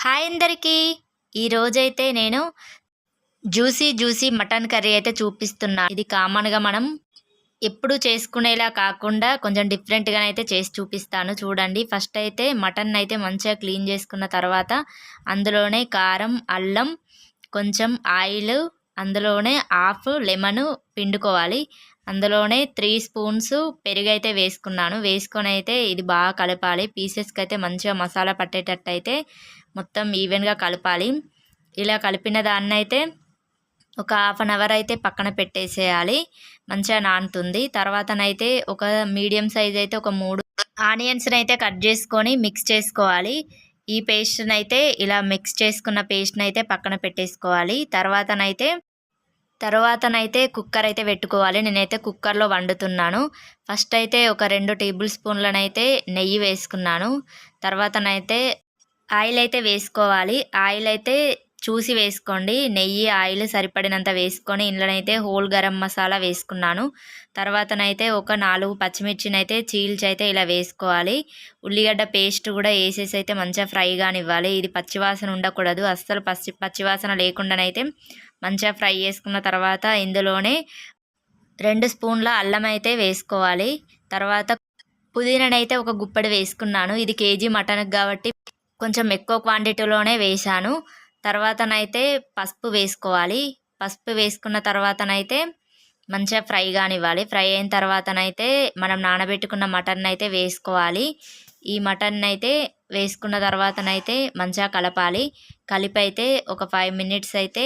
Hi అందరికీ. ఈరోజైతే నేను జ్యూసీ జ్యూసీ మటన్ కర్రీ అయితే చూపిస్తున్నా. ఇది కామన్‌గా మనం ఎప్పుడు చేసుకునేలా కాకుండా కొంచెం డిఫరెంట్‌గానైతే చేసి చూపిస్తాను చూడండి. ఫస్ట్ అయితే మటన్ అయితే మంచిగా క్లీన్ చేసుకున్న తర్వాత అందులోనే కారం, అల్లం, కొంచెం ఆయిల్, అందులోనే హాఫ్ లెమన్ పిండుకోవాలి. అందులోనే 3 స్పూన్స్ పెరుగైతే వేసుకున్నాను. వేసుకొనైతే ఇది బాగా కలపాలి. పీసెస్‌కి అయితే మంచిగా మసాలా పట్టేటట్టయితే మొత్తం ఈవెన్‌గా కలపాలి. ఇలా కలిపిన దాన్నైతే ఒక హాఫ్ అన్ అవర్ అయితే పక్కన పెట్టేసేయాలి. మంచిగా నానుతుంది. తర్వాతనైతే ఒక మీడియం సైజ్ అయితే ఒక 3 ఆనియన్స్‌ని అయితే కట్ చేసుకొని మిక్స్ చేసుకోవాలి. ఈ పేస్ట్‌నైతే ఇలా మిక్స్ చేసుకున్న పేస్ట్‌నైతే పక్కన పెట్టేసుకోవాలి. తర్వాతనైతే కుక్కర్ అయితే పెట్టుకోవాలి. నేనైతే కుక్కర్‌లో వండుతున్నాను. ఫస్ట్ అయితే ఒక 2 టేబుల్ స్పూన్లనైతే నెయ్యి వేసుకున్నాను. తర్వాతనైతే ఆయిల్ అయితే వేసుకోవాలి. ఆయిల్ అయితే చూసి వేసుకోండి. నెయ్యి, ఆయిల్ సరిపడినంత వేసుకొని ఇందులోనైతే హోల్ గరం మసాలా వేసుకున్నాను. తర్వాతనైతే ఒక 4 పచ్చిమిర్చినైతే చీల్చి అయితే ఇలా వేసుకోవాలి. ఉల్లిగడ్డ పేస్ట్ కూడా వేసేసి అయితే మంచిగా ఫ్రై కానివ్వాలి. ఇది పచ్చివాసన ఉండకూడదు. అస్సలు పచ్చివాసన లేకుండానైతే మంచిగా ఫ్రై చేసుకున్న తర్వాత ఇందులోనే 2 స్పూన్ల అల్లం అయితే వేసుకోవాలి. తర్వాత పుదీనానైతే ఒక గుప్పెడు వేసుకున్నాను. ఇది కేజీ మటన్‌కి కాబట్టి కొంచెం ఎక్కువ క్వాంటిటీలోనే వేశాను. తర్వాతనైతే పసుపు వేసుకోవాలి. పసుపు వేసుకున్న తర్వాతనైతే మంచిగా ఫ్రై కానివ్వాలి. ఫ్రై అయిన తర్వాతనైతే మనం నానబెట్టుకున్న మటన్ అయితే వేసుకోవాలి. ఈ మటన్ అయితే వేసుకున్న తర్వాతనైతే మంచిగా కలపాలి. కలిపి అయితే ఒక 5 మినిట్స్ అయితే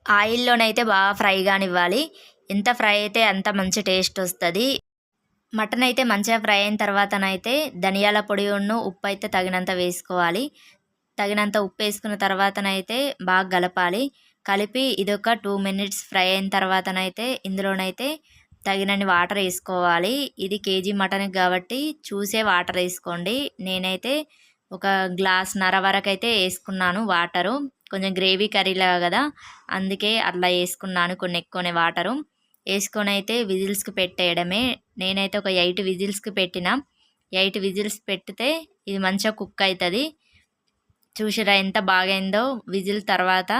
ఆయిల్లోనైతే బాగా ఫ్రై కానివ్వాలి. ఎంత ఫ్రై అయితే అంత మంచి టేస్ట్ వస్తుంది. మటన్ అయితే మంచిగా ఫ్రై అయిన తర్వాతనైతే ధనియాల పొడి ఉప్పు అయితే తగినంత వేసుకోవాలి. తగినంత ఉప్పు వేసుకున్న తర్వాతనైతే బాగా కలపాలి. కలిపి ఇదొక 2 మినిట్స్ ఫ్రై అయిన తర్వాతనైతే ఇందులోనైతే తగినన్ని వాటర్ వేసుకోవాలి. ఇది కేజీ మటన్‌కి కాబట్టి చూసే వాటర్ వేసుకోండి. నేనైతే ఒక గ్లాస్‌న్నర వరకు అయితే వేసుకున్నాను వాటరు. కొంచెం గ్రేవీ కర్రీలా కదా, అందుకే అట్లా వేసుకున్నాను కొన్ని ఎక్కువనే వాటరు. వేసుకొని అయితే విజిల్స్కి పెట్టేయడమే. నేనైతే ఒక 8 విజిల్స్కి పెట్టిన. 8 విజిల్స్ పెడితే ఇది మంచిగా కుక్ అవుతుంది. చూసిరా ఎంత బాగైందో. విజిల్ తర్వాత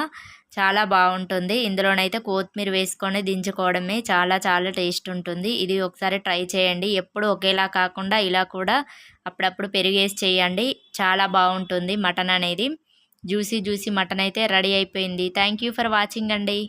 చాలా బాగుంటుంది. ఇందులోనైతే కొత్తిమీర వేసుకొని దించుకోవడమే. చాలా చాలా టేస్ట్ ఉంటుంది. ఇది ఒకసారి ట్రై చేయండి. ఎప్పుడు ఒకేలా కాకుండా ఇలా కూడా అప్పుడప్పుడు పెరుగేసి చేయండి. చాలా బాగుంటుంది మటన్ అనేది. జ్యూసీ జ్యూసీ మటన్ అయితే రెడీ అయిపోయింది. థ్యాంక్ యూ ఫర్ వాచింగ్ అండి.